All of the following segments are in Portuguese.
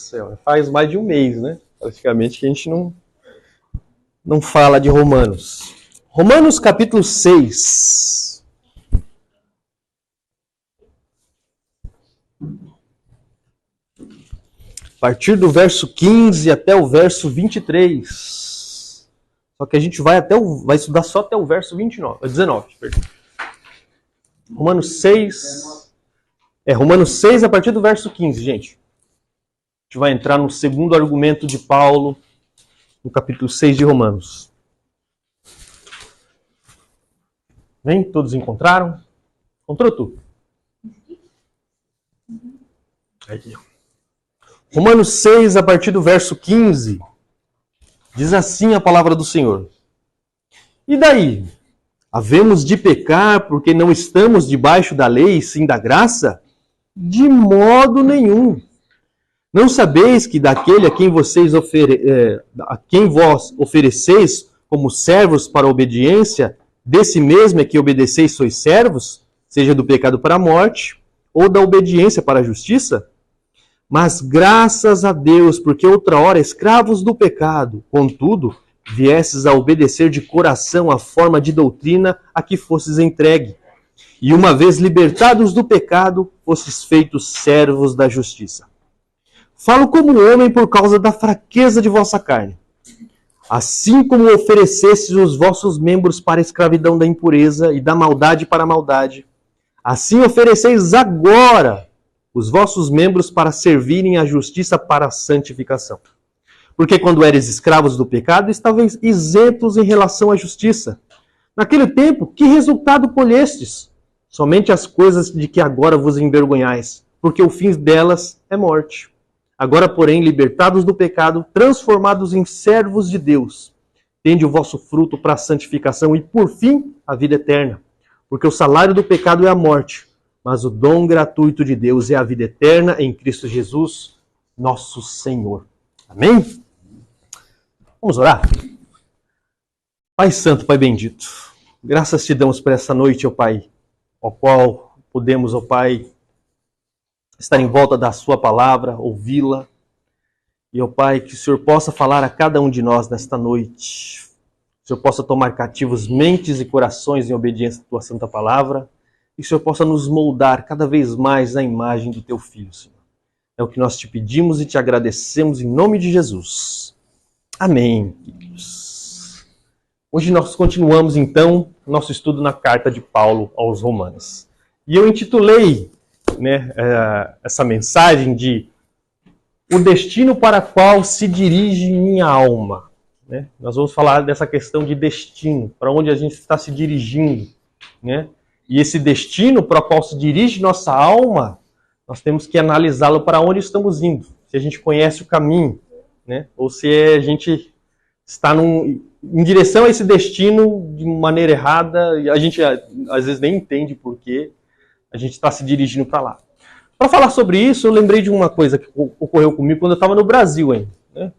céu, faz mais de um mês, né? Praticamente que a gente não fala de Romanos. Romanos capítulo 6. A partir do verso 15 até o verso 23. Só que a gente vai estudar só até o verso 19, perdão. Romanos 6. Romanos 6 a partir do verso 15, gente. A gente vai entrar no segundo argumento de Paulo, no capítulo 6 de Romanos. Vem? Todos encontraram? Encontrou tu? Aí. Romanos 6, a partir do verso 15, diz assim a palavra do Senhor. E daí? Havemos de pecar porque não estamos debaixo da lei, sim da graça? De modo nenhum. Não sabeis que daquele a quem vós ofereceis como servos para a obediência, desse mesmo é que obedeceis sois servos, seja do pecado para a morte, ou da obediência para a justiça? Mas graças a Deus, porque outrora escravos do pecado, contudo, viesses a obedecer de coração a forma de doutrina a que fosses entregue. E uma vez libertados do pecado, fosses feitos servos da justiça. Falo como homem por causa da fraqueza de vossa carne. Assim como oferecestes os vossos membros para a escravidão da impureza e da maldade para a maldade, assim ofereceis agora os vossos membros para servirem à justiça para a santificação. Porque quando eres escravos do pecado, estavais isentos em relação à justiça. Naquele tempo, que resultado colhestes? Somente as coisas de que agora vos envergonhais, porque o fim delas é morte. Agora, porém, libertados do pecado, transformados em servos de Deus, tende o vosso fruto para a santificação e, por fim, a vida eterna. Porque o salário do pecado é a morte, mas o dom gratuito de Deus é a vida eterna em Cristo Jesus, nosso Senhor. Amém? Vamos orar? Pai Santo, Pai bendito, graças te damos por essa noite, ó Pai, ao qual podemos, ó Pai, estar em volta da sua palavra, ouvi-la. E, ó Pai, que o Senhor possa falar a cada um de nós nesta noite. Que o Senhor possa tomar cativos mentes e corações em obediência à tua santa palavra. E que o Senhor possa nos moldar cada vez mais na imagem do teu Filho, Senhor. É o que nós te pedimos e te agradecemos em nome de Jesus. Amém, queridos. Hoje nós continuamos, então, nosso estudo na carta de Paulo aos Romanos. E eu intitulei essa mensagem de o destino para qual se dirige minha alma. Né? Nós vamos falar dessa questão de destino, para onde a gente está se dirigindo. Né? E esse destino para o qual se dirige nossa alma, nós temos que analisá-lo para onde estamos indo. Se a gente conhece o caminho, né? Ou se a gente está em direção a esse destino de maneira errada, e a gente às vezes nem entende por quê. A gente está se dirigindo para lá. Para falar sobre isso, eu lembrei de uma coisa que ocorreu comigo quando eu estava no Brasil ainda. Né?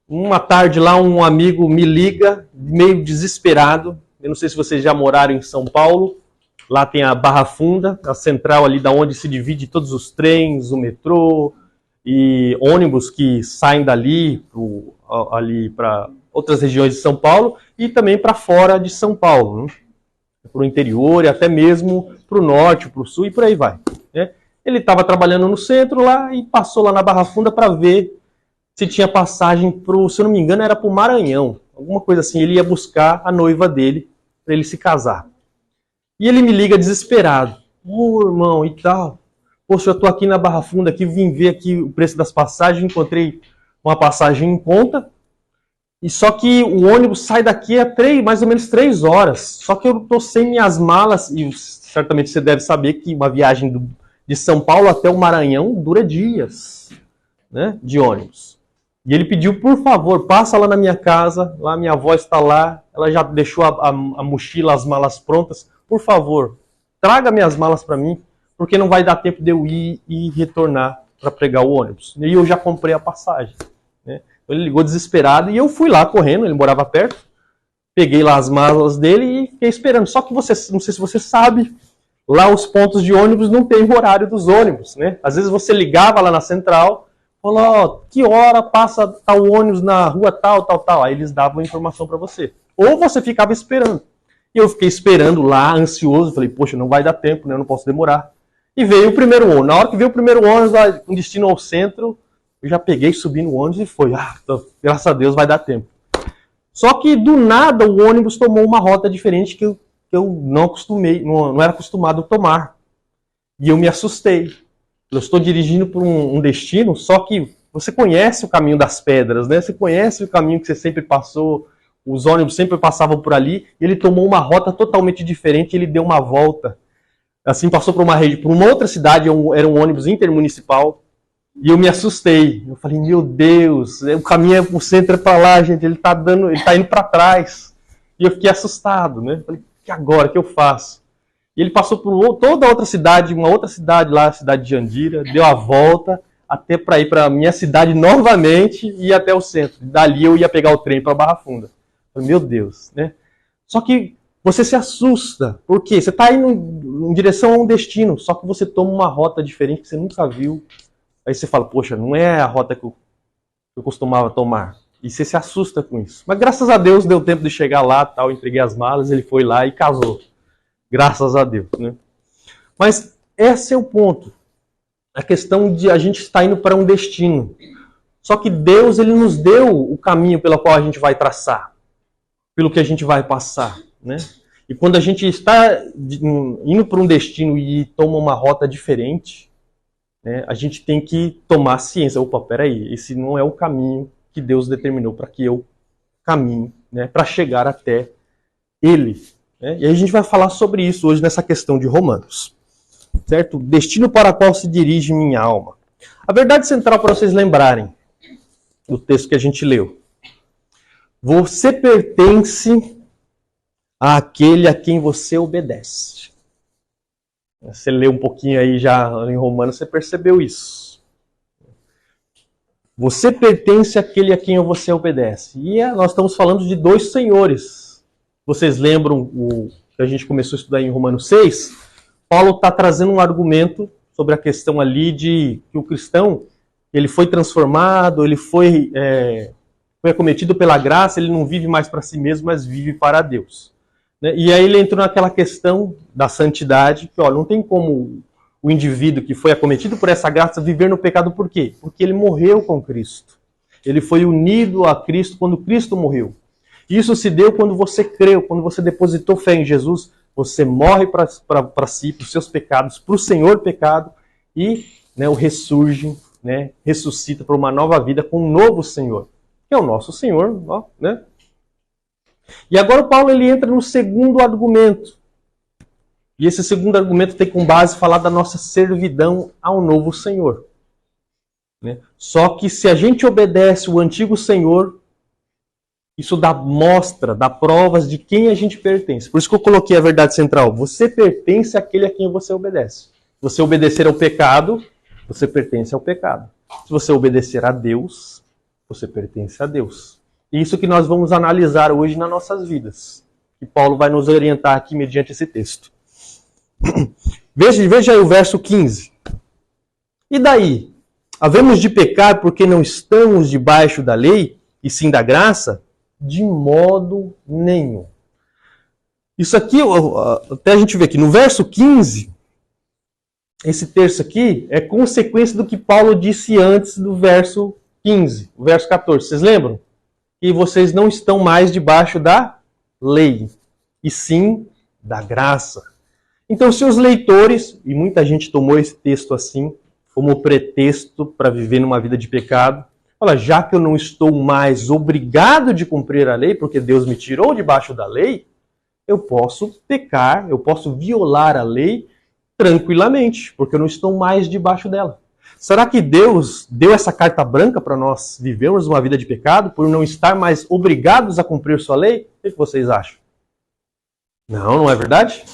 Uma tarde lá, um amigo me liga, meio desesperado. Eu não sei se vocês já moraram em São Paulo. Lá tem a Barra Funda, a central ali da onde se divide todos os trens, o metrô e ônibus que saem dali ali para outras regiões de São Paulo e também para fora de São Paulo. Né? Para o interior e até mesmo para o norte, para o sul e por aí vai. Né? Ele estava trabalhando no centro lá e passou lá na Barra Funda para ver se tinha passagem se eu não me engano, era para o Maranhão. Alguma coisa assim, ele ia buscar a noiva dele para ele se casar. E ele me liga desesperado. Ô, irmão, e tal. Poxa, eu estou aqui na Barra Funda, aqui, vim ver aqui o preço das passagens, encontrei uma passagem em conta. E só que o ônibus sai daqui a mais ou menos 3 horas. Só que eu estou sem minhas malas, e certamente você deve saber que uma viagem de São Paulo até o Maranhão dura dias, né, de ônibus. E ele pediu, por favor, passa lá na minha casa, lá minha avó está lá, ela já deixou a mochila, as malas prontas. Por favor, traga minhas malas para mim, porque não vai dar tempo de eu ir e retornar para pegar o ônibus. E eu já comprei a passagem, né? Ele ligou desesperado e eu fui lá correndo, ele morava perto, peguei lá as malas dele e fiquei esperando. Só que não sei se você sabe, lá os pontos de ônibus não tem o horário dos ônibus, né? Às vezes você ligava lá na central, Falou, ó, que hora passa tal ônibus na rua tal, tal, tal. Aí eles davam a informação para você. Ou você ficava esperando. E eu fiquei esperando lá, ansioso. Falei, poxa, não vai dar tempo, né? Eu não posso demorar. E veio o primeiro ônibus. Na hora que veio o primeiro ônibus, com destino ao centro, eu já peguei, subi no ônibus e foi. Graças a Deus vai dar tempo. Só que do nada o ônibus tomou uma rota diferente que eu não acostumei, não era acostumado a tomar. E eu me assustei. Eu estou dirigindo por um destino, só que você conhece o caminho das pedras, né? Você conhece o caminho que você sempre passou, os ônibus sempre passavam por ali, e ele tomou uma rota totalmente diferente, ele deu uma volta. Assim, passou por uma outra cidade, era um ônibus intermunicipal, e eu me assustei. Eu falei, meu Deus, o caminho é pro centro, é para lá, gente, ele tá indo para trás. E eu fiquei assustado, né? Falei, e agora, o que eu faço? E ele passou por toda outra cidade, uma outra cidade lá, a cidade de Jandira, deu a volta até para ir para a minha cidade novamente e ir até o centro. Dali eu ia pegar o trem para Barra Funda. Falei, meu Deus, né? Só que você se assusta, porque você está indo em direção a um destino, só que você toma uma rota diferente que você nunca viu. Aí você fala, poxa, não é a rota que eu costumava tomar. E você se assusta com isso. Mas graças a Deus deu tempo de chegar lá, tal, entreguei as malas, ele foi lá e casou. Graças a Deus, né? Mas esse é o ponto. A questão de a gente estar indo para um destino. Só que Deus, ele nos deu o caminho pelo qual a gente vai traçar. Pelo que a gente vai passar, né? E quando a gente está indo para um destino e toma uma rota diferente, né, a gente tem que tomar ciência. Opa, peraí, esse não é o caminho que Deus determinou para que eu caminhe, né, para chegar até Ele. E aí a gente vai falar sobre isso hoje nessa questão de Romanos. Certo? Destino para qual se dirige minha alma. A verdade central para vocês lembrarem do texto que a gente leu. Você pertence àquele a quem você obedece. Você leu um pouquinho aí já em Romanos, você percebeu isso. Você pertence àquele a quem você obedece. E nós estamos falando de dois senhores. Vocês lembram o que a gente começou a estudar em Romanos 6? Paulo está trazendo um argumento sobre a questão ali de que o cristão ele foi transformado, ele foi acometido pela graça, ele não vive mais para si mesmo, mas vive para Deus. Né? E aí ele entrou naquela questão da santidade, que não tem como o indivíduo que foi acometido por essa graça viver no pecado, por quê? Porque ele morreu com Cristo. Ele foi unido a Cristo quando Cristo morreu. Isso se deu quando você creu, quando você depositou fé em Jesus, você morre para si, para os seus pecados, para o Senhor pecado, e o ressurge, ressuscita para uma nova vida com um novo Senhor, que é o nosso Senhor. Né? E agora o Paulo ele entra no segundo argumento. E esse segundo argumento tem como base falar da nossa servidão ao novo Senhor. Né? Só que se a gente obedece o antigo Senhor, isso dá provas de quem a gente pertence. Por isso que eu coloquei a verdade central. Você pertence àquele a quem você obedece. Se você obedecer ao pecado, você pertence ao pecado. Se você obedecer a Deus, você pertence a Deus. E isso que nós vamos analisar hoje nas nossas vidas. E Paulo vai nos orientar aqui mediante esse texto. Veja aí o verso 15. E daí? Havemos de pecar porque não estamos debaixo da lei, e sim da graça? De modo nenhum. Isso aqui, até a gente ver aqui, no verso 15, esse texto aqui é consequência do que Paulo disse antes do verso 15, o verso 14. Vocês lembram? Que vocês não estão mais debaixo da lei, e sim da graça. Então, se os leitores, e muita gente tomou esse texto assim, como pretexto para viver numa vida de pecado, fala, já que eu não estou mais obrigado de cumprir a lei, porque Deus me tirou debaixo da lei, eu posso pecar, eu posso violar a lei tranquilamente, porque eu não estou mais debaixo dela. Será que Deus deu essa carta branca para nós vivermos uma vida de pecado, por não estar mais obrigados a cumprir sua lei? O que vocês acham? Não é verdade?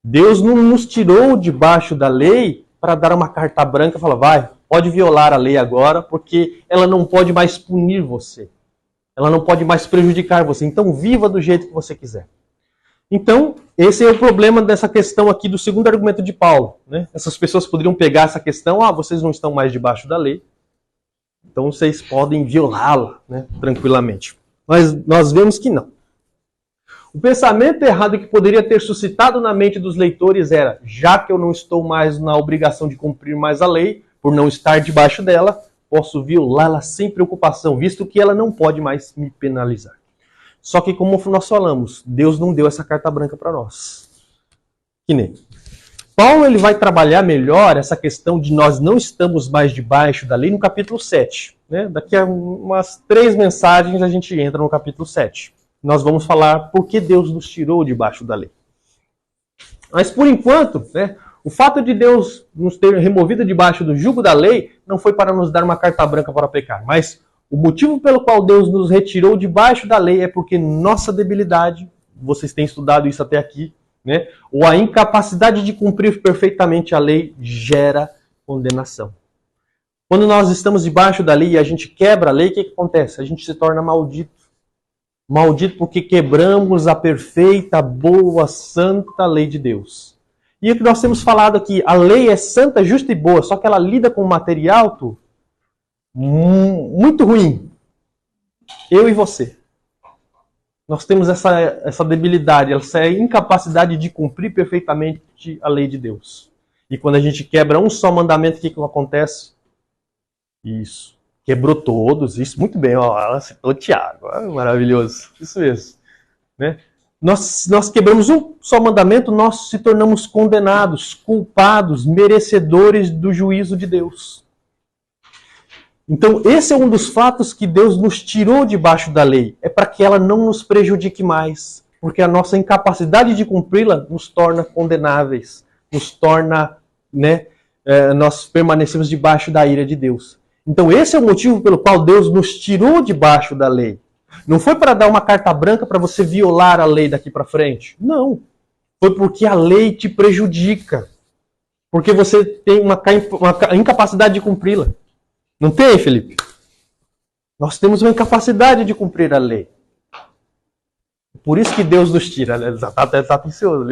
Deus não nos tirou debaixo da lei para dar uma carta branca e falar, pode violar a lei agora, porque ela não pode mais punir você. Ela não pode mais prejudicar você. Então, viva do jeito que você quiser. Então, esse é o problema dessa questão aqui do segundo argumento de Paulo. Né? Essas pessoas poderiam pegar essa questão, vocês não estão mais debaixo da lei. então vocês podem violá-la, né, tranquilamente. Mas nós vemos que não. O pensamento errado que poderia ter suscitado na mente dos leitores era: já que eu não estou mais na obrigação de cumprir mais a lei, por não estar debaixo dela, posso violá-la sem preocupação, visto que ela não pode mais me penalizar. Só que, como nós falamos, Deus não deu essa carta branca para nós. Que nem. Paulo ele vai trabalhar melhor essa questão de nós não estamos mais debaixo da lei no capítulo 7. Né? Daqui a umas 3 mensagens a gente entra no capítulo 7. Nós vamos falar por que Deus nos tirou debaixo da lei. Mas por enquanto, né, o fato de Deus nos ter removido debaixo do jugo da lei não foi para nos dar uma carta branca para pecar, mas o motivo pelo qual Deus nos retirou debaixo da lei é porque nossa debilidade, vocês têm estudado isso até aqui, né, ou a incapacidade de cumprir perfeitamente a lei gera condenação. Quando nós estamos debaixo da lei e a gente quebra a lei, o que acontece? A gente se torna maldito. Maldito porque quebramos a perfeita, boa, santa lei de Deus. E o que nós temos falado aqui, a lei é santa, justa e boa, só que ela lida com um material muito ruim. Eu e você. Nós temos essa debilidade, essa incapacidade de cumprir perfeitamente a lei de Deus. E quando a gente quebra um só mandamento, o que acontece? Isso. Quebrou todos, isso muito bem, ó, ela citou Tiago, maravilhoso, isso mesmo. Né? Nós quebramos um só mandamento, nós se tornamos condenados, culpados, merecedores do juízo de Deus. Então esse é um dos fatos que Deus nos tirou debaixo da lei, é para que ela não nos prejudique mais, porque a nossa incapacidade de cumpri-la nos torna condenáveis, nos torna, né, nós permanecemos debaixo da ira de Deus. Então esse é o motivo pelo qual Deus nos tirou debaixo da lei. Não foi para dar uma carta branca para você violar a lei daqui para frente. Não. Foi porque a lei te prejudica. Porque você tem uma incapacidade de cumpri-la. Não tem, Felipe? Nós temos uma incapacidade de cumprir a lei. Por isso que Deus nos tira. Está atencioso.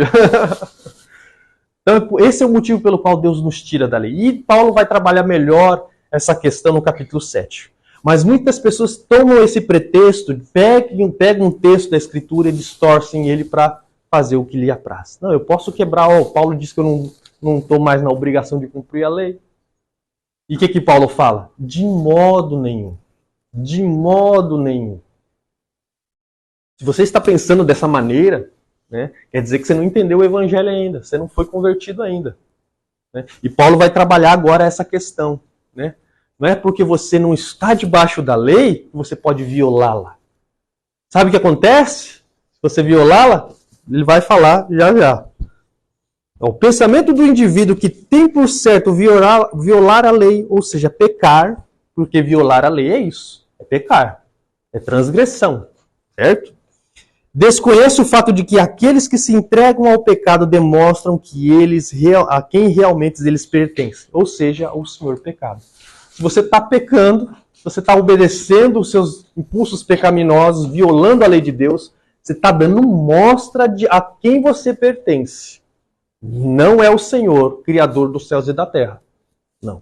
Então esse é o motivo pelo qual Deus nos tira da lei. E Paulo vai trabalhar melhor essa questão no capítulo 7. Mas muitas pessoas tomam esse pretexto, pegam um texto da Escritura e distorcem ele para fazer o que lhe apraz. Não, eu posso quebrar, Paulo diz que eu não estou mais na obrigação de cumprir a lei. E o que Paulo fala? De modo nenhum. De modo nenhum. Se você está pensando dessa maneira, né, quer dizer que você não entendeu o evangelho ainda, você não foi convertido ainda. Né? E Paulo vai trabalhar agora essa questão. Né? Não é porque você não está debaixo da lei que você pode violá-la. Sabe o que acontece? Se você violá-la, ele vai falar já já. O pensamento do indivíduo que tem por certo violar a lei, ou seja, pecar, porque violar a lei é isso, é pecar, é transgressão, certo? Desconheço o fato de que aqueles que se entregam ao pecado demonstram que a quem realmente eles pertencem, ou seja, ao Senhor pecado. Se você está pecando, se você está obedecendo os seus impulsos pecaminosos, violando a lei de Deus, você está dando mostra de a quem você pertence. Não é o Senhor, Criador dos céus e da terra. Não.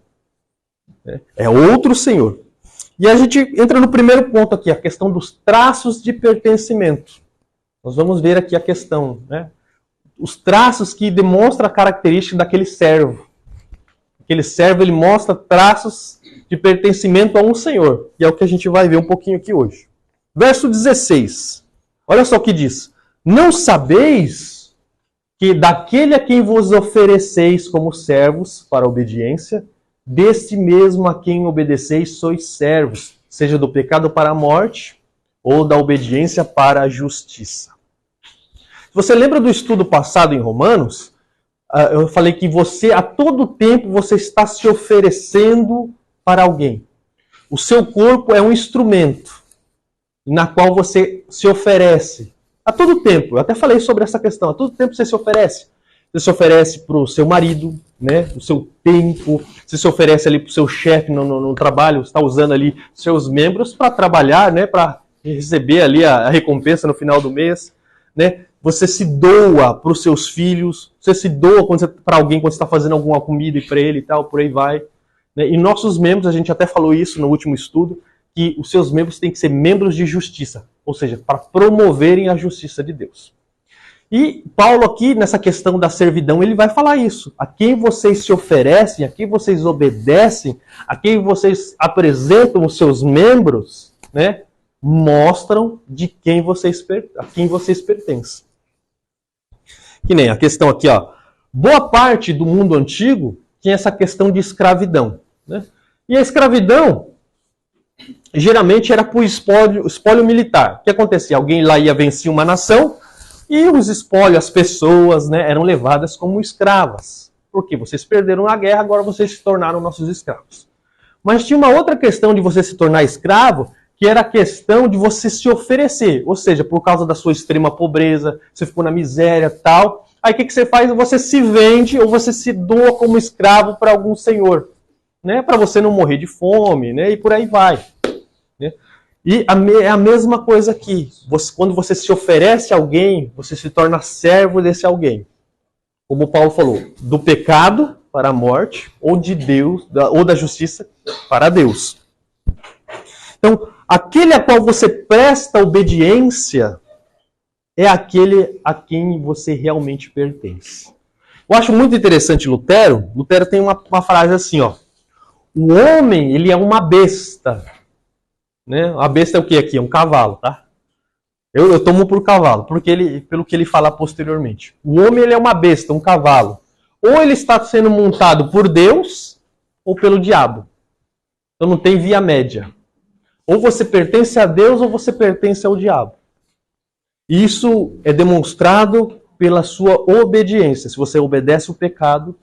É outro Senhor. E a gente entra no primeiro ponto aqui, a questão dos traços de pertencimento. Nós vamos ver aqui a questão, né? Os traços que demonstram a característica daquele servo. Aquele servo, ele mostra traços de pertencimento a um Senhor. E é o que a gente vai ver um pouquinho aqui hoje. Verso 16. Olha só o que diz. Não sabeis que daquele a quem vos ofereceis como servos para a obediência, deste mesmo a quem obedeceis sois servos, seja do pecado para a morte, ou da obediência para a justiça. Se você lembra do estudo passado em Romanos, eu falei que você, a todo tempo, você está se oferecendo para alguém. O seu corpo é um instrumento na qual você se oferece. A todo tempo, eu até falei sobre essa questão, a todo tempo você se oferece. Você se oferece para o seu marido, né? O seu tempo, você se oferece ali para o seu chefe no trabalho, você está usando ali seus membros para trabalhar, né? Para receber ali a recompensa no final do mês, né? Você se doa para os seus filhos, você se doa para alguém quando você está fazendo alguma comida e para ele e tal, por aí vai. né? E nossos membros, a gente até falou isso no último estudo, que os seus membros têm que ser membros de justiça, ou seja, para promoverem a justiça de Deus. E Paulo aqui, nessa questão da servidão, ele vai falar isso. A quem vocês se oferecem, a quem vocês obedecem, a quem vocês apresentam os seus membros, né, mostram de quem a quem vocês pertencem. Que nem a questão aqui, ó. Boa parte do mundo antigo tinha essa questão de escravidão, né? E a escravidão geralmente era por espólio militar. O que acontecia? Alguém lá ia vencer uma nação e os espólios, as pessoas, né, eram levadas como escravas. Porque vocês perderam a guerra, agora vocês se tornaram nossos escravos. Mas tinha uma outra questão de você se tornar escravo, que era a questão de você se oferecer. Ou seja, por causa da sua extrema pobreza, você ficou na miséria e tal. Aí o que você faz? Você se vende ou você se doa como escravo para algum senhor, né? Para você não morrer de fome, né? E por aí vai, né? E é a mesma coisa aqui. Quando você se oferece a alguém, você se torna servo desse alguém. Como Paulo falou, do pecado para a morte, ou de Deus, ou da justiça para Deus. Então, aquele a qual você presta obediência é aquele a quem você realmente pertence. Eu acho muito interessante Lutero. Lutero tem uma frase assim, ó. O homem, ele é uma besta. Né? A besta é o que aqui? É um cavalo, tá? Eu tomo por cavalo, pelo que ele fala posteriormente. O homem, ele é uma besta, um cavalo. Ou ele está sendo montado por Deus, ou pelo diabo. Então não tem via média. Ou você pertence a Deus, ou você pertence ao diabo. Isso é demonstrado pela sua obediência. Se você obedece o pecado,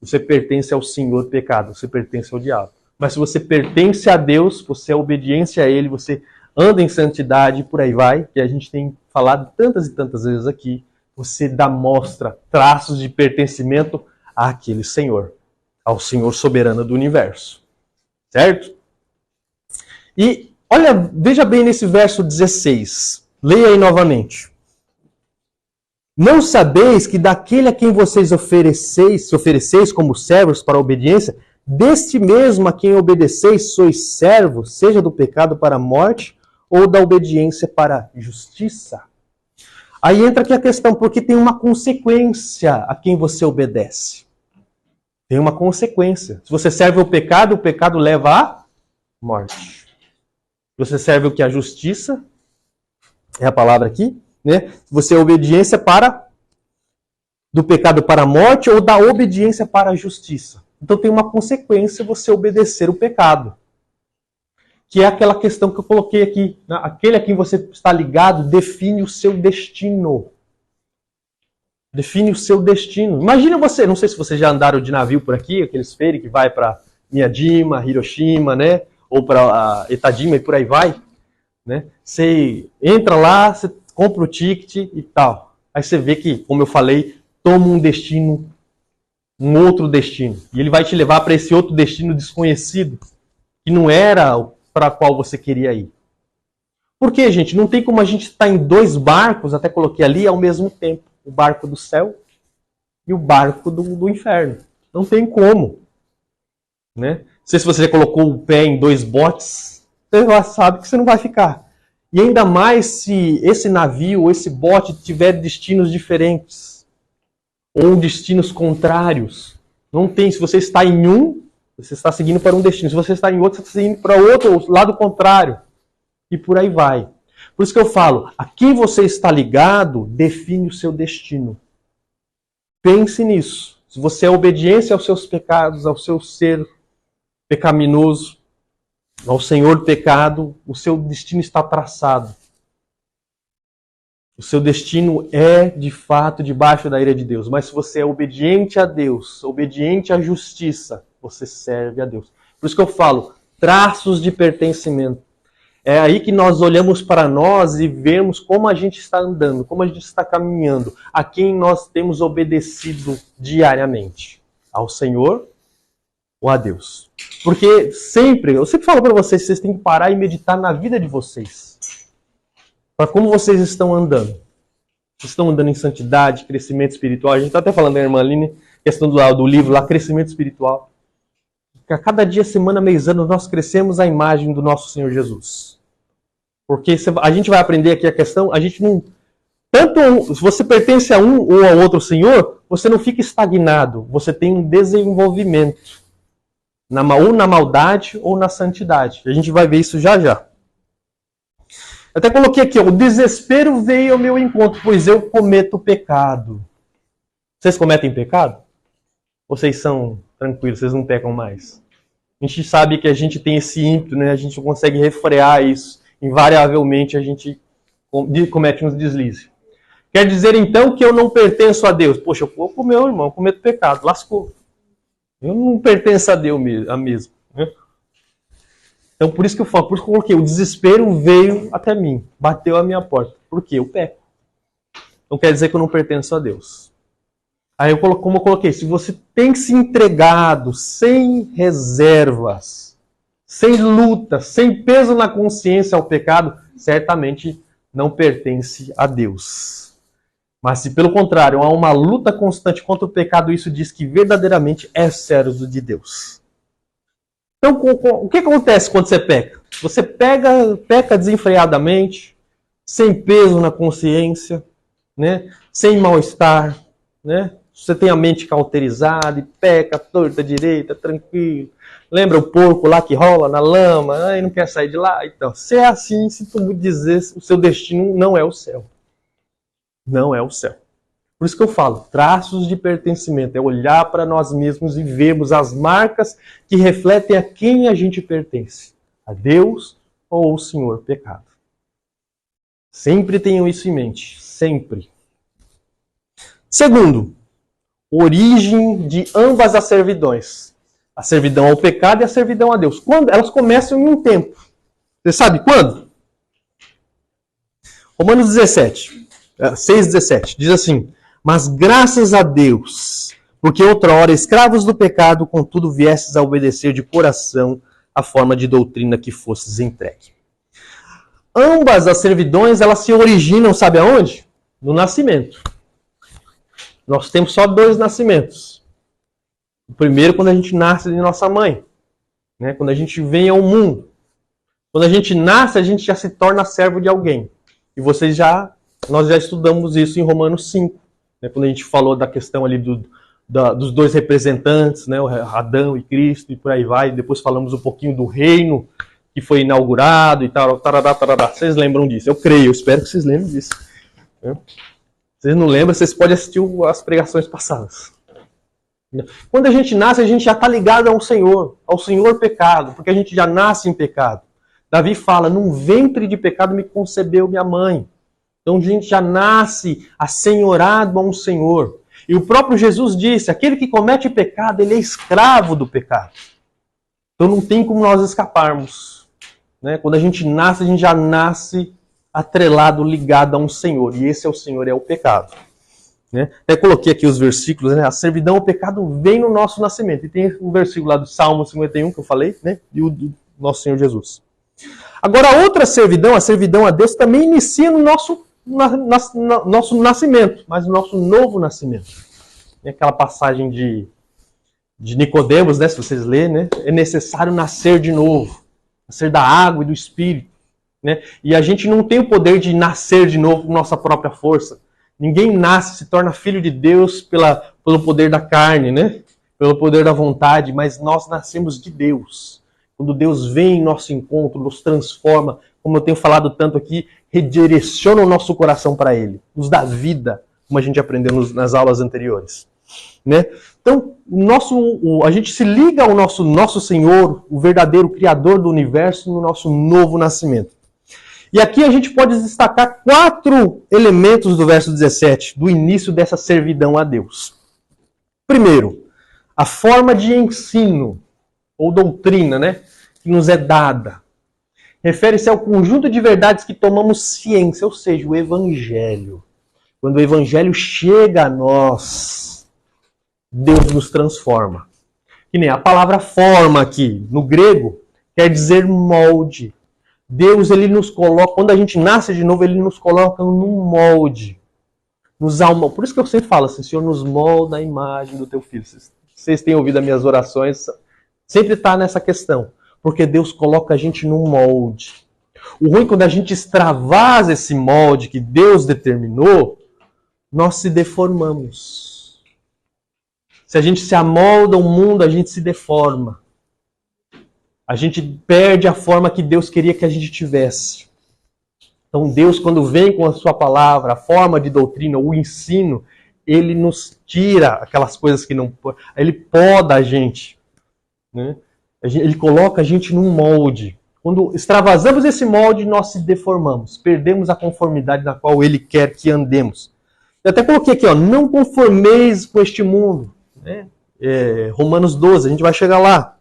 você pertence ao Senhor pecado, você pertence ao diabo. Mas se você pertence a Deus, você é obediência a Ele, você anda em santidade, por aí vai, que a gente tem falado tantas e tantas vezes aqui, você dá mostra, traços de pertencimento àquele Senhor, ao Senhor soberano do universo. Certo? E olha, veja bem nesse verso 16. Leia aí novamente. Não sabeis que daquele a quem vocês se ofereceis como servos para a obediência, deste mesmo a quem obedeceis sois servos, seja do pecado para a morte ou da obediência para a justiça. Aí entra aqui a questão, porque tem uma consequência a quem você obedece. Tem uma consequência. Se você serve o pecado leva à morte. Se você serve o que? A justiça, é a palavra aqui, né? Você é obediência do pecado para a morte ou da obediência para a justiça. Então tem uma consequência você obedecer o pecado. Que é aquela questão que eu coloquei aqui. Né? Aquele a quem você está ligado define o seu destino. Define o seu destino. Imagina você, não sei se vocês já andaram de navio por aqui, aqueles ferry que vai para Miyajima, Hiroshima, né? Ou para Etajima e por aí vai. Né? Você entra lá, você compra o ticket e tal. Aí você vê que, como eu falei, toma um destino, um outro destino. E ele vai te levar para esse outro destino desconhecido, que não era para qual você queria ir. Por quê, gente? Não tem como a gente estar em dois barcos, até coloquei ali, ao mesmo tempo. O barco do céu e o barco do inferno. Não tem como. Né? Não sei se você já colocou o pé em dois botes, você já sabe que você não vai ficar. E ainda mais se esse navio ou esse bote tiver destinos diferentes. Ou destinos contrários. Não tem. Se você está em um, você está seguindo para um destino. Se você está em outro, você está seguindo para outro, lado contrário. E por aí vai. Por isso que eu falo, a quem você está ligado define o seu destino. Pense nisso. Se você é obediência aos seus pecados, ao seu ser pecaminoso, ao Senhor pecado, o seu destino está traçado. O seu destino é, de fato, debaixo da ira de Deus. Mas se você é obediente a Deus, obediente à justiça, você serve a Deus. Por isso que eu falo, traços de pertencimento. É aí que nós olhamos para nós e vemos como a gente está andando, como a gente está caminhando, a quem nós temos obedecido diariamente. Ao Senhor ou a Deus. Porque eu sempre falo para vocês têm que parar e meditar na vida de vocês. Para como vocês estão andando. Vocês estão andando em santidade, crescimento espiritual. A gente está até falando da irmã Aline, questão do livro lá, crescimento espiritual. que a cada dia, semana, mês, ano, nós crescemos a imagem do nosso Senhor Jesus. Porque a gente vai aprender aqui a questão, a gente não... Tanto se você pertence a um ou a outro Senhor, você não fica estagnado, você tem um desenvolvimento. Ou na maldade ou na santidade. A gente vai ver isso já já. Até coloquei aqui, ó, o desespero veio ao meu encontro, pois eu cometo pecado. Vocês cometem pecado? Vocês são tranquilos, vocês não pecam mais? A gente sabe que a gente tem esse ímpeto, né? A gente não consegue refrear isso. Invariavelmente a gente comete uns deslizes. Quer dizer então que eu não pertenço a Deus? Poxa, eu vou com meu irmão, cometo pecado, lascou. Eu não pertenço a Deus mesmo. Né? Então por isso que eu falo, por isso que eu coloquei, o desespero veio até mim, bateu a minha porta. Por quê? Eu peco. Não quer dizer que eu não pertenço a Deus. Aí, como eu coloquei, se você tem se entregado sem reservas, sem luta, sem peso na consciência ao pecado, certamente não pertence a Deus. Mas se pelo contrário há uma luta constante contra o pecado, isso diz que verdadeiramente é servo de Deus. Então, o que acontece quando você peca? Você peca desenfreadamente, sem peso na consciência, né? Sem mal-estar, né? Você tem a mente cauterizada e peca, torta direita, tranquilo. Lembra o porco lá que rola na lama e não quer sair de lá? Então, se é assim, sinto dizer, o seu destino não é o céu. Não é o céu. Por isso que eu falo, traços de pertencimento, é olhar para nós mesmos e vermos as marcas que refletem a quem a gente pertence. A Deus ou ao Senhor pecado. Sempre tenham isso em mente. Sempre. Segundo, origem de ambas as servidões. A servidão ao pecado e a servidão a Deus. Quando elas começam em um tempo. Você sabe quando? Romanos 6,17 diz assim: mas graças a Deus, porque outrora escravos do pecado, contudo viestes a obedecer de coração a forma de doutrina que fostes entregue. Ambas as servidões, elas se originam, sabe aonde? No nascimento. Nós temos só 2 nascimentos. O primeiro, quando a gente nasce de nossa mãe. Né? Quando a gente vem ao mundo. Quando a gente nasce, a gente já se torna servo de alguém. E nós já estudamos isso em Romanos 5. Né? Quando a gente falou da questão ali dos 2 representantes, né? Adão e Cristo, e por aí vai. Depois falamos um pouquinho do reino que foi inaugurado e tal. Tarará. Vocês lembram disso? Eu creio, eu espero que vocês lembrem disso. Né? Vocês não lembram, vocês podem assistir as pregações passadas. Quando a gente nasce, a gente já está ligado ao Senhor pecado, porque a gente já nasce em pecado. Davi fala, num ventre de pecado me concebeu minha mãe. Então a gente já nasce assenhorado a um Senhor. E o próprio Jesus disse, aquele que comete pecado, ele é escravo do pecado. Então não tem como nós escaparmos. Né? Quando a gente já nasce atrelado, ligado a um Senhor. E esse é o Senhor, é o pecado. Né? Até coloquei aqui os versículos. Né? A servidão ao pecado vem no nosso nascimento. E tem o versículo lá do Salmo 51 que eu falei, né? E o do nosso Senhor Jesus. Agora a outra servidão, a servidão a Deus, também inicia no nosso nascimento. Mas no nosso novo nascimento. E aquela passagem de Nicodemos, né? Se vocês lerem, né? É necessário nascer de novo. Nascer da água e do Espírito. Né? E a gente não tem o poder de nascer de novo por nossa própria força. Ninguém nasce, se torna filho de Deus pelo poder da carne, né? Pelo poder da vontade, mas nós nascemos de Deus. Quando Deus vem em nosso encontro, nos transforma, como eu tenho falado tanto aqui, redireciona o nosso coração para Ele, nos dá vida, como a gente aprendeu nas aulas anteriores. Né? Então, a gente se liga ao nosso Senhor, o verdadeiro Criador do universo, no nosso novo nascimento. E aqui a gente pode destacar 4 elementos do verso 17, do início dessa servidão a Deus. Primeiro, a forma de ensino, ou doutrina, né, que nos é dada. Refere-se ao conjunto de verdades que tomamos ciência, ou seja, o Evangelho. Quando o Evangelho chega a nós, Deus nos transforma. Que nem a palavra forma aqui, no grego, quer dizer molde. Deus, ele nos coloca, quando a gente nasce de novo, ele nos coloca num molde. Por isso que eu sempre falo assim, Senhor, nos molda a imagem do teu filho. Vocês têm ouvido as minhas orações, Sempre está nessa questão. Porque Deus coloca a gente num molde. O ruim é quando a gente extravasa esse molde que Deus determinou, nós se deformamos. Se a gente se amolda ao mundo, a gente se deforma. A gente perde a forma que Deus queria que a gente tivesse. Então Deus, quando vem com a sua palavra, a forma de doutrina, o ensino, Ele nos tira aquelas coisas que não... Ele poda a gente. Né? Ele coloca a gente num molde. Quando extravasamos esse molde, nós se deformamos. Perdemos a conformidade na qual Ele quer que andemos. Eu até coloquei aqui, ó, não conformeis com este mundo. Né? Romanos 12, a gente vai chegar lá.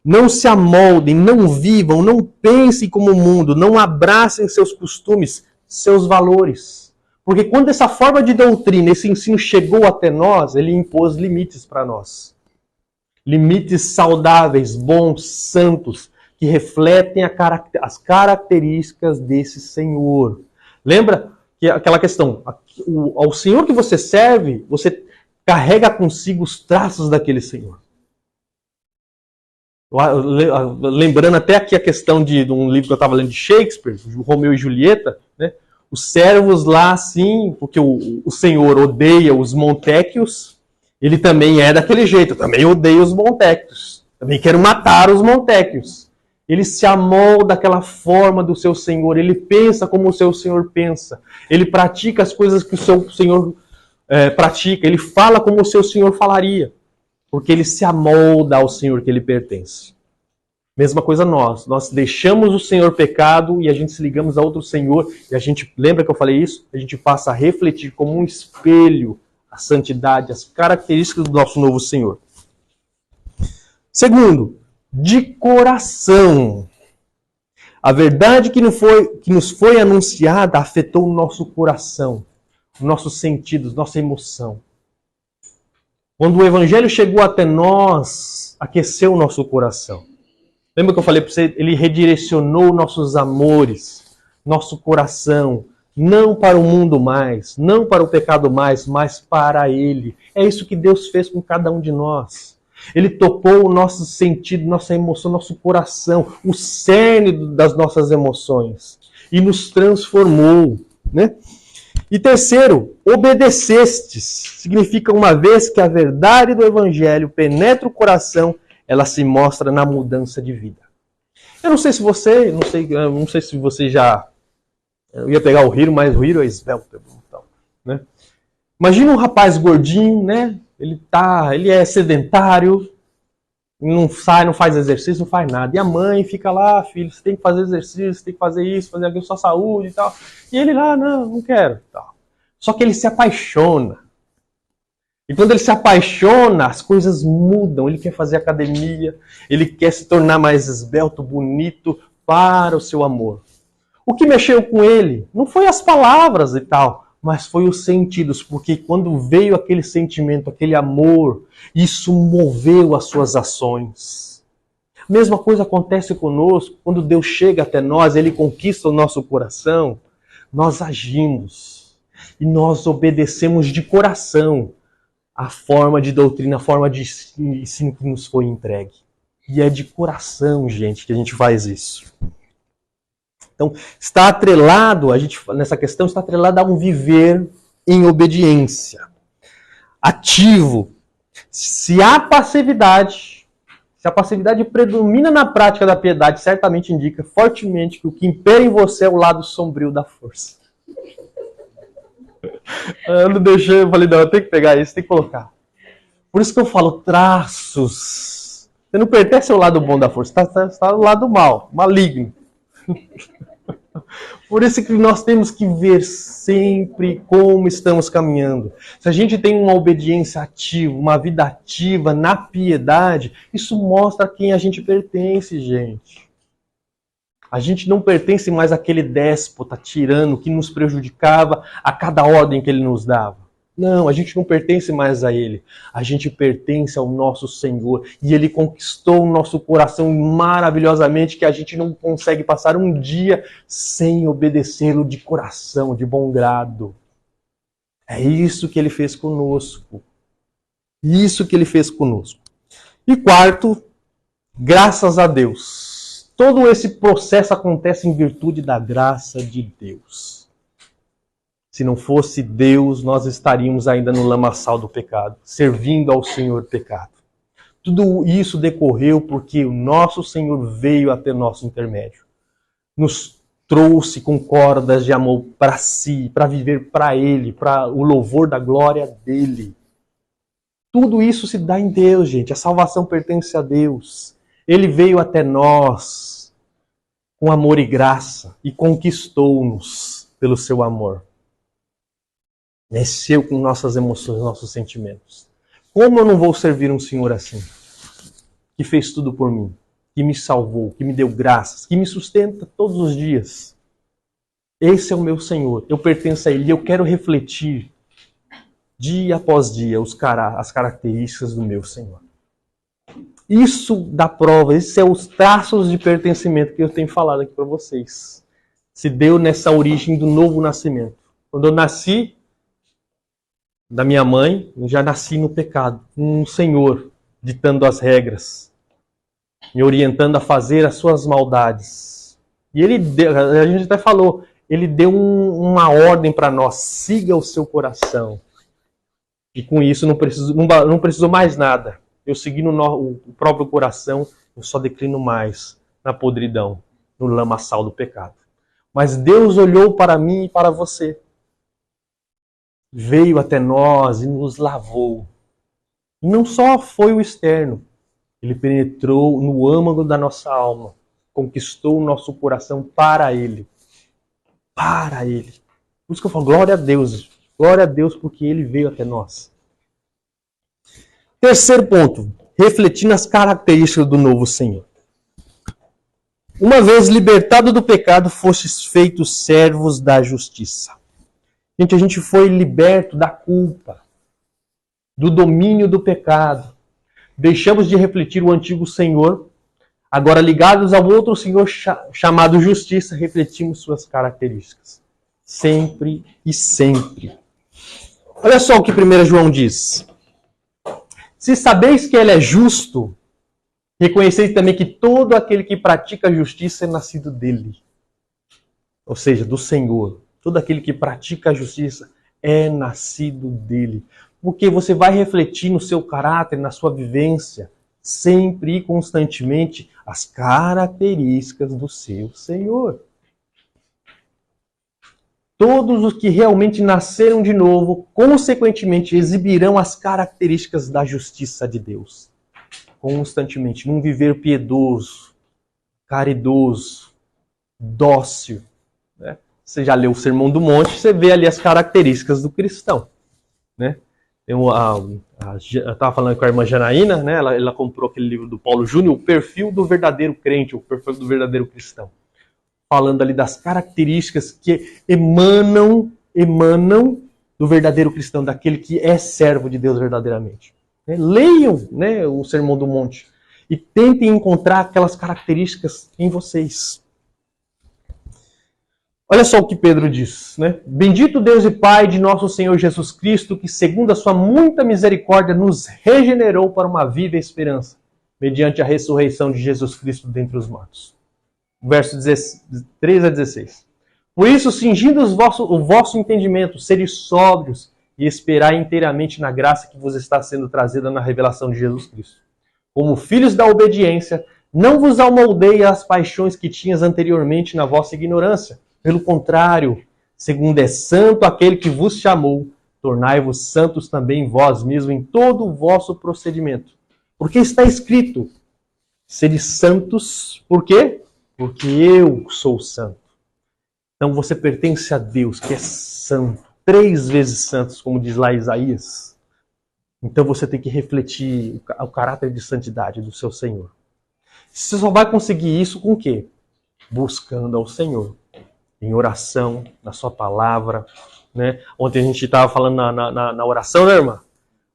Não se amoldem, não vivam, não pensem como o mundo, não abracem seus costumes, seus valores. Porque quando essa forma de doutrina, esse ensino chegou até nós, ele impôs limites para nós. Limites saudáveis, bons, santos, que refletem as características desse Senhor. Lembra que aquela questão, ao Senhor que você serve, você carrega consigo os traços daquele Senhor. Lembrando até aqui a questão de um livro que eu estava lendo de Shakespeare, Romeu e Julieta, né? Os servos lá, assim, porque o Senhor odeia os Montecchios, ele também é daquele jeito, eu também odeio os Montecchios, também quero matar os Montecchios. Ele se amolda daquela forma do seu Senhor, ele pensa como o seu Senhor pensa, ele pratica as coisas que o seu Senhor pratica, ele fala como o seu Senhor falaria. Porque ele se amolda ao Senhor que ele pertence. Mesma coisa nós. Nós deixamos o Senhor pecado e a gente se ligamos a outro Senhor. E a gente, lembra que eu falei isso? A gente passa a refletir como um espelho a santidade, as características do nosso novo Senhor. Segundo, de coração. A verdade que nos foi anunciada afetou o nosso coração, os nossos sentidos, nossa emoção. Quando o Evangelho chegou até nós, aqueceu o nosso coração. Lembra que eu falei para você? Ele redirecionou nossos amores, nosso coração, não para o mundo mais, não para o pecado mais, mas para Ele. É isso que Deus fez com cada um de nós. Ele tocou o nosso sentido, nossa emoção, nosso coração, o cerne das nossas emoções e nos transformou, né? E terceiro, obedecestes. Significa uma vez que a verdade do Evangelho penetra o coração, ela se mostra na mudança de vida. Eu não sei se você, não sei se você já... Eu ia pegar o Hiro, mas o Hiro é esbelto. Então, né? Imagina um rapaz gordinho, né? Ele é sedentário, não sai, não faz exercício, não faz nada. E a mãe fica lá, filho, você tem que fazer exercício, você tem que fazer isso, fazer aquilo, sua saúde e tal. E ele lá, não quero. Tal. Só que ele se apaixona. E quando ele se apaixona, as coisas mudam. Ele quer fazer academia, ele quer se tornar mais esbelto, bonito para o seu amor. O que mexeu com ele não foi as palavras e tal, mas foi os sentidos, porque quando veio aquele sentimento, aquele amor, isso moveu as suas ações. A mesma coisa acontece conosco, quando Deus chega até nós, Ele conquista o nosso coração, nós agimos e nós obedecemos de coração a forma de doutrina, a forma de ensino que nos foi entregue. E é de coração, gente, que a gente faz isso. Então, está atrelado, nessa questão, está atrelado a um viver em obediência. Ativo. Se a passividade predomina na prática da piedade, certamente indica fortemente que o que impera em você é o lado sombrio da força. Eu não deixei, eu falei, não, eu tenho que pegar isso, tem que colocar. Por isso que eu falo, traços. Você não pertence ao lado bom da força, está do lado mal, maligno. Por isso que nós temos que ver sempre como estamos caminhando. Se a gente tem uma obediência ativa, uma vida ativa na piedade, isso mostra a quem a gente pertence, gente. A gente não pertence mais àquele déspota, tirano, que nos prejudicava a cada ordem que ele nos dava. Não, a gente não pertence mais a ele. A gente pertence ao nosso Senhor. E ele conquistou o nosso coração maravilhosamente, que a gente não consegue passar um dia sem obedecê-lo de coração, de bom grado. É isso que ele fez conosco. Isso que ele fez conosco. E quarto, Graças a Deus. Todo esse processo acontece em virtude da graça de Deus. Se não fosse Deus, nós estaríamos ainda no lamaçal do pecado, servindo ao Senhor pecado. Tudo isso decorreu porque o nosso Senhor veio até nosso intermédio. Nos trouxe com cordas de amor para si, para viver para Ele, para o louvor da glória dEle. Tudo isso se dá em Deus, gente. A salvação pertence a Deus. Ele veio até nós com amor e graça e conquistou-nos pelo seu amor. Mexeu com nossas emoções, nossos sentimentos. Como eu não vou servir um Senhor assim? Que fez tudo por mim, que me salvou, que me deu graças, que me sustenta todos os dias. Esse é o meu Senhor. Eu pertenço a Ele e eu quero refletir dia após dia as características do meu Senhor. Isso dá prova, esses são os traços de pertencimento que eu tenho falado aqui para vocês. Se deu nessa origem do novo nascimento. Quando eu nasci da minha mãe, eu já nasci no pecado, com um Senhor ditando as regras, me orientando a fazer as suas maldades. E ele deu, a gente até falou, ele deu uma ordem para nós, siga o seu coração. E com isso não precisou mais nada. Eu seguindo o próprio coração, eu só declino mais na podridão, no lamaçal do pecado. Mas Deus olhou para mim e para você. Veio até nós e nos lavou. E não só foi o externo, ele penetrou no âmago da nossa alma, conquistou o nosso coração para Ele. Para Ele. Por isso que eu falo, glória a Deus porque Ele veio até nós. Terceiro ponto, refletir nas características do novo Senhor. Uma vez libertado do pecado, fostes feitos servos da justiça. Gente, a gente foi liberto da culpa, do domínio do pecado. Deixamos de refletir o antigo Senhor. Agora, ligados ao outro Senhor chamado justiça, refletimos suas características. Sempre e sempre. Olha só o que 1 João diz. Se sabeis que Ele é justo, reconheceis também que todo aquele que pratica a justiça é nascido dele. Ou seja, do Senhor. Todo aquele que pratica a justiça é nascido dele. Porque você vai refletir no seu caráter, na sua vivência, sempre e constantemente, as características do seu Senhor. Todos os que realmente nasceram de novo, consequentemente, exibirão as características da justiça de Deus. Constantemente, num viver piedoso, caridoso, dócil. Né? Você já leu o Sermão do Monte, você vê ali as características do cristão. Né? Eu estava falando com a irmã Janaína, né? ela comprou aquele livro do Paulo Júnior, O Perfil do Verdadeiro Crente, o Perfil do Verdadeiro Cristão. Falando ali das características que emanam do verdadeiro cristão, daquele que é servo de Deus verdadeiramente. Leiam, né, o Sermão do Monte e tentem encontrar aquelas características em vocês. Olha só o que Pedro diz, né? Bendito Deus e Pai de nosso Senhor Jesus Cristo, que segundo a sua muita misericórdia nos regenerou para uma viva esperança, mediante a ressurreição de Jesus Cristo dentre os mortos. Verso 3 a 16. Por isso, cingindo o vosso entendimento, sede sóbrios e esperai inteiramente na graça que vos está sendo trazida na revelação de Jesus Cristo. Como filhos da obediência, não vos amoldeie às paixões que tinhas anteriormente na vossa ignorância. Pelo contrário, segundo é santo aquele que vos chamou, tornai-vos santos também vós mesmos em todo o vosso procedimento. Porque está escrito, sede santos, por quê? Porque eu sou santo. Então você pertence a Deus, que é santo. 3 vezes santos, como diz lá Isaías. Então você tem que refletir o caráter de santidade do seu Senhor. Você só vai conseguir isso com o quê? Buscando ao Senhor. Em oração, na sua palavra. Né? Ontem a gente estava falando na oração, né, irmã?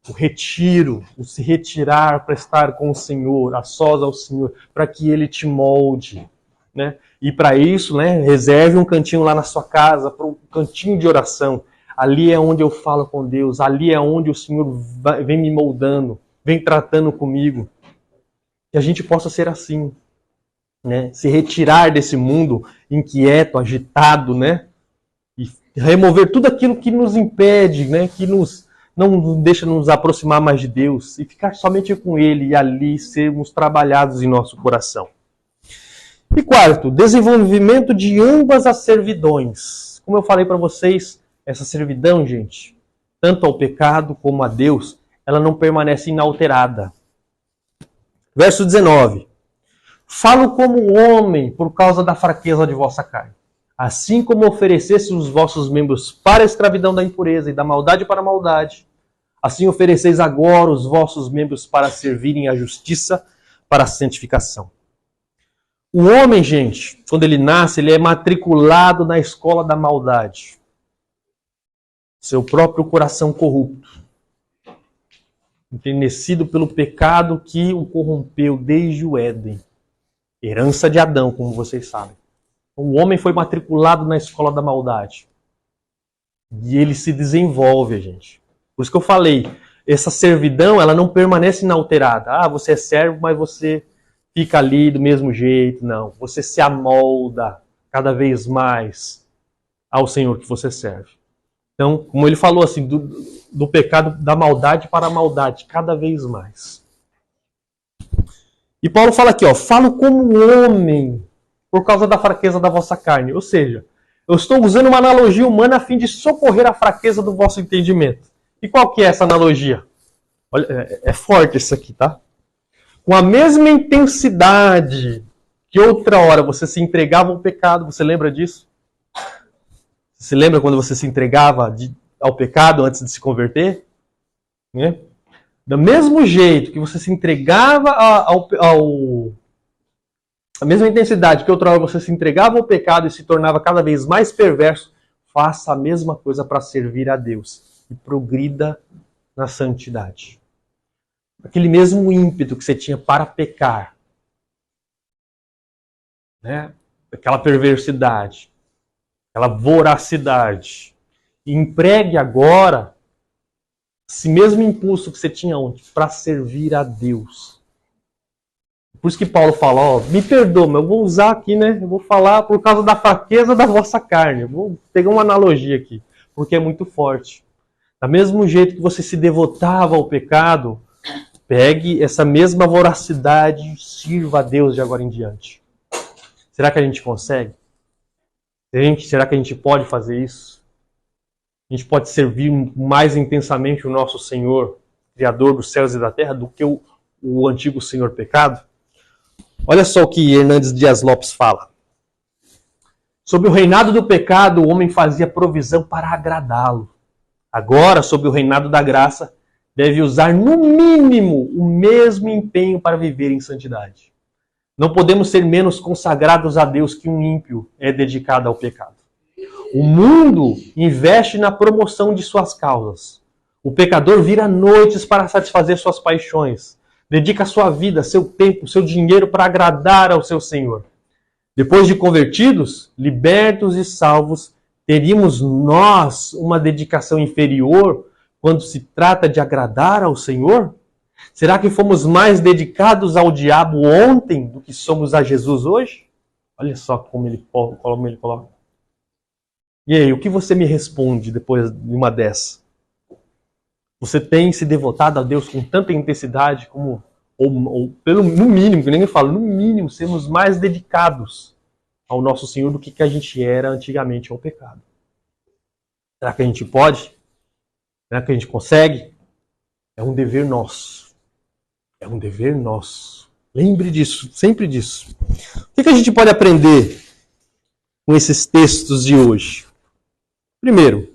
O retiro, o se retirar para estar com o Senhor, a sós ao Senhor, para que Ele te molde. Né? E para isso, né, reserve um cantinho lá na sua casa, para um cantinho de oração. Ali é onde eu falo com Deus, ali é onde o Senhor vem me moldando, vem tratando comigo. Que a gente possa ser assim, né? Se retirar desse mundo inquieto, agitado, né? E remover tudo aquilo que nos impede, né? Que não deixa nos aproximar mais de Deus e ficar somente com Ele e ali sermos trabalhados em nosso coração. E quarto, desenvolvimento de ambas as servidões. Como eu falei para vocês, essa servidão, gente, tanto ao pecado como a Deus, ela não permanece inalterada. Verso 19. Falo como homem por causa da fraqueza de vossa carne. Assim como oferecesseis os vossos membros para a escravidão da impureza e da maldade para a maldade, assim ofereceis agora os vossos membros para servirem à justiça, para a santificação. O homem, gente, quando ele nasce, ele é matriculado na escola da maldade. Seu próprio coração corrupto. Enternecido pelo pecado que o corrompeu desde o Éden. Herança de Adão, como vocês sabem. O homem foi matriculado na escola da maldade. E ele se desenvolve, gente. Por isso que eu falei, essa servidão, ela não permanece inalterada. Ah, você é servo, mas você fica ali do mesmo jeito. Não, você se amolda cada vez mais ao Senhor que você serve. Então, como ele falou assim, do pecado, da maldade para a maldade, cada vez mais. E Paulo fala aqui, ó, falo como homem por causa da fraqueza da vossa carne. Ou seja, eu estou usando uma analogia humana a fim de socorrer a fraqueza do vosso entendimento. E qual que é essa analogia? Olha, é forte isso aqui, tá? Com a mesma intensidade que outra hora você se entregava ao pecado, você lembra disso? Você se lembra quando você se entregava ao pecado antes de se converter? Né? Do mesmo jeito que você se entregava a mesma intensidade que outra hora você se entregava ao pecado e se tornava cada vez mais perverso, faça a mesma coisa para servir a Deus e progrida na santidade. Aquele mesmo ímpeto que você tinha para pecar, né? Aquela perversidade, aquela voracidade, e empregue agora esse mesmo impulso que você tinha ontem para servir a Deus. Por isso que Paulo fala, ó, me perdoa, mas eu vou usar aqui, né? Eu vou falar por causa da fraqueza da vossa carne. Eu vou pegar uma analogia aqui, porque é muito forte. Do mesmo jeito que você se devotava ao pecado, pegue essa mesma voracidade e sirva a Deus de agora em diante. Será que a gente consegue? Será que a gente pode fazer isso? A gente pode servir mais intensamente o nosso Senhor, Criador dos céus e da terra, do que o antigo Senhor pecado? Olha só o que Hernandes Dias Lopes fala. Sob o reinado do pecado, o homem fazia provisão para agradá-lo. Agora, sob o reinado da graça, deve usar no mínimo o mesmo empenho para viver em santidade. Não podemos ser menos consagrados a Deus que um ímpio é dedicado ao pecado. O mundo investe na promoção de suas causas. O pecador vira noites para satisfazer suas paixões. Dedica sua vida, seu tempo, seu dinheiro para agradar ao seu Senhor. Depois de convertidos, libertos e salvos, teríamos nós uma dedicação inferior quando se trata de agradar ao Senhor? Será que fomos mais dedicados ao diabo ontem do que somos a Jesus hoje? Olha só como ele coloca. E aí, o que você me responde depois de uma dessa? Você tem se devotado a Deus com tanta intensidade como, no mínimo, que ninguém fala, no mínimo, sermos mais dedicados ao nosso Senhor do que a gente era antigamente ao pecado. Será que a gente pode? Será que a gente consegue? É um dever nosso. É um dever nosso. Lembre disso, sempre disso. O que a gente pode aprender com esses textos de hoje? Primeiro,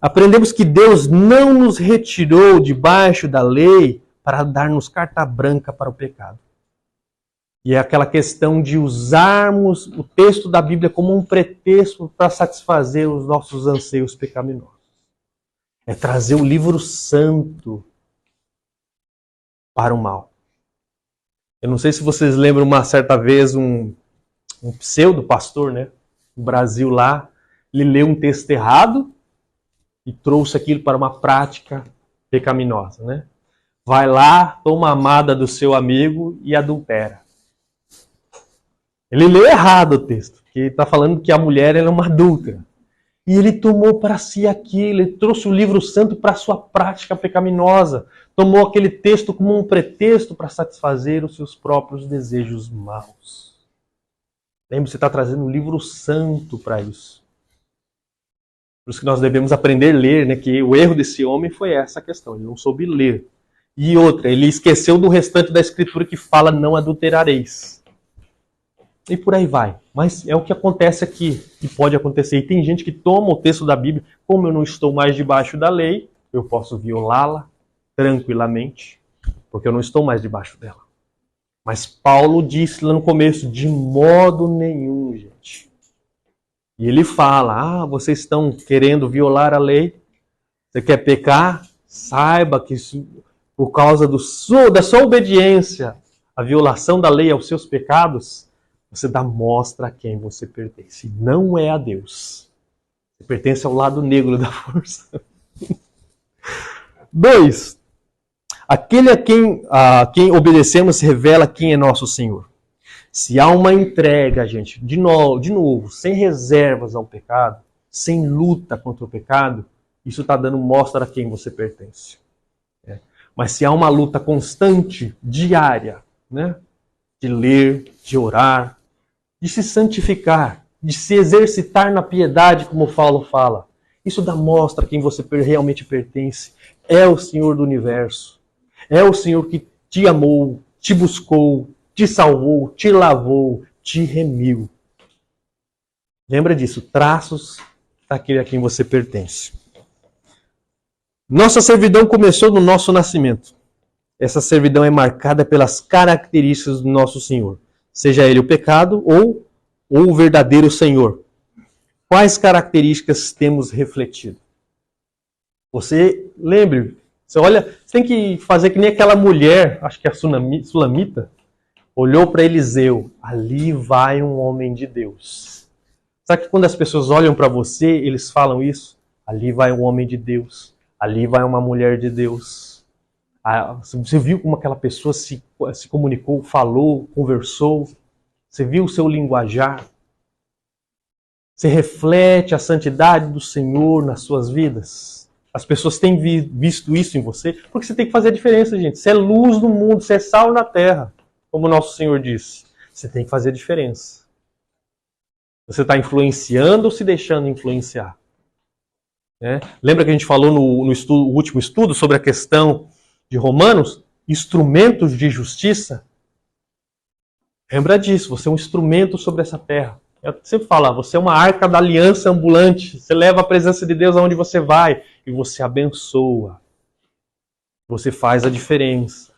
aprendemos que Deus não nos retirou debaixo da lei para dar-nos carta branca para o pecado. E é aquela questão de usarmos o texto da Bíblia como um pretexto para satisfazer os nossos anseios pecaminosos. É trazer o livro santo para o mal. Eu não sei se vocês lembram uma certa vez um pseudo-pastor, né? No Brasil lá, ele leu um texto errado e trouxe aquilo para uma prática pecaminosa, né? vai lá, toma a amada do seu amigo e adultera. Ele leu errado o texto, que está falando que a mulher é uma adúltera. E ele tomou para si aquilo, ele trouxe o livro santo para a sua prática pecaminosa. Tomou aquele texto como um pretexto para satisfazer os seus próprios desejos maus. Lembre-se, você está trazendo um livro santo para isso. Por isso que nós devemos aprender a ler, né? Que o erro desse homem foi essa questão, ele não soube ler. E outra, ele esqueceu do restante da escritura que fala não adulterareis. E por aí vai. Mas é o que acontece aqui, que pode acontecer. E tem gente que toma o texto da Bíblia, como eu não estou mais debaixo da lei, eu posso violá-la tranquilamente, porque eu não estou mais debaixo dela. Mas Paulo disse lá no começo, de modo nenhum, gente. E ele fala, vocês estão querendo violar a lei? Você quer pecar? Saiba que por causa da sua obediência, a violação da lei aos seus pecados, você dá mostra a quem você pertence. Não é a Deus. Você pertence ao lado negro da força. 2. Aquele a quem obedecemos revela quem é nosso Senhor. Se há uma entrega, gente, de novo, sem reservas ao pecado, sem luta contra o pecado, isso está dando mostra a quem você pertence. Mas se há uma luta constante, diária, né, de ler, de orar, de se santificar, de se exercitar na piedade, como Paulo fala. Isso dá mostra a quem você realmente pertence. É o Senhor do universo. É o Senhor que te amou, te buscou, te salvou, te lavou, te remiu. Lembra disso, traços daquele a quem você pertence. Nossa servidão começou no nosso nascimento. Essa servidão é marcada pelas características do nosso Senhor. Seja ele o pecado ou o verdadeiro Senhor. Quais características temos refletido? Você, lembre, você tem que fazer que nem aquela mulher, acho que é a Sulamita, olhou para Eliseu. Ali vai um homem de Deus. Sabe que quando as pessoas olham para você, eles falam isso? Ali vai um homem de Deus. Ali vai uma mulher de Deus. Você viu como aquela pessoa se comunicou, falou, conversou? Você viu o seu linguajar? Você reflete a santidade do Senhor nas suas vidas? As pessoas têm visto isso em você? Porque você tem que fazer a diferença, gente. Você é luz do mundo, você é sal na terra, como o nosso Senhor disse. Você tem que fazer a diferença. Você está influenciando ou se deixando influenciar? Lembra que a gente falou no último estudo sobre a questão de Romanos? Instrumentos de justiça? Lembra disso, você é um instrumento sobre essa terra. Eu sempre falo, você é uma arca da aliança ambulante. Você leva a presença de Deus aonde você vai e você abençoa. Você faz a diferença.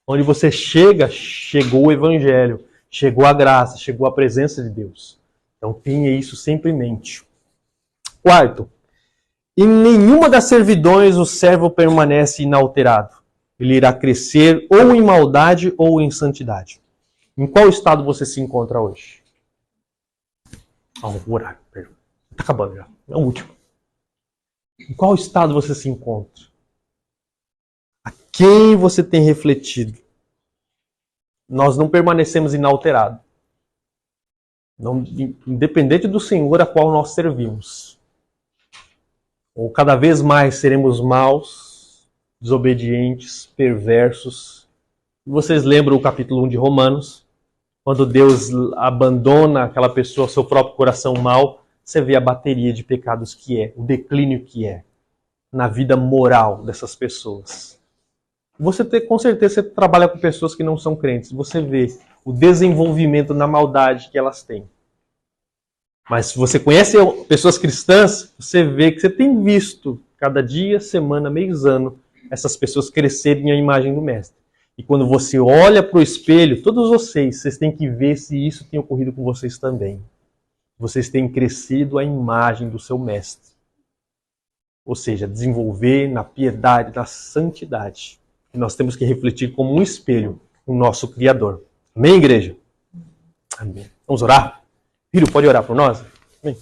Onde você chega, chegou o Evangelho, chegou a graça, chegou a presença de Deus. Então tenha isso sempre em mente. 4. Em nenhuma das servidões o servo permanece inalterado. Ele irá crescer ou em maldade ou em santidade. Em qual estado você se encontra hoje? O horário, perdão. Está acabando já. É o último. Em qual estado você se encontra? A quem você tem refletido? Nós não permanecemos inalterados. Independente do Senhor a qual nós servimos. Ou cada vez mais seremos maus, desobedientes, perversos. Vocês lembram o capítulo 1 de Romanos? Quando Deus abandona aquela pessoa ao seu próprio coração mau, você vê a bateria de pecados que é, o declínio que é na vida moral dessas pessoas. Com certeza, você trabalha com pessoas que não são crentes. Você vê o desenvolvimento na maldade que elas têm. Mas se você conhece pessoas cristãs, você vê que você tem visto cada dia, semana, mês, ano, essas pessoas crescerem à imagem do Mestre. E quando você olha para o espelho, todos vocês têm que ver se isso tem ocorrido com vocês também. Vocês têm crescido à imagem do seu Mestre. Ou seja, desenvolver na piedade, na santidade. E nós temos que refletir como um espelho o nosso Criador. Amém, igreja? Amém. Vamos orar? Filho, pode orar por nós? Amém.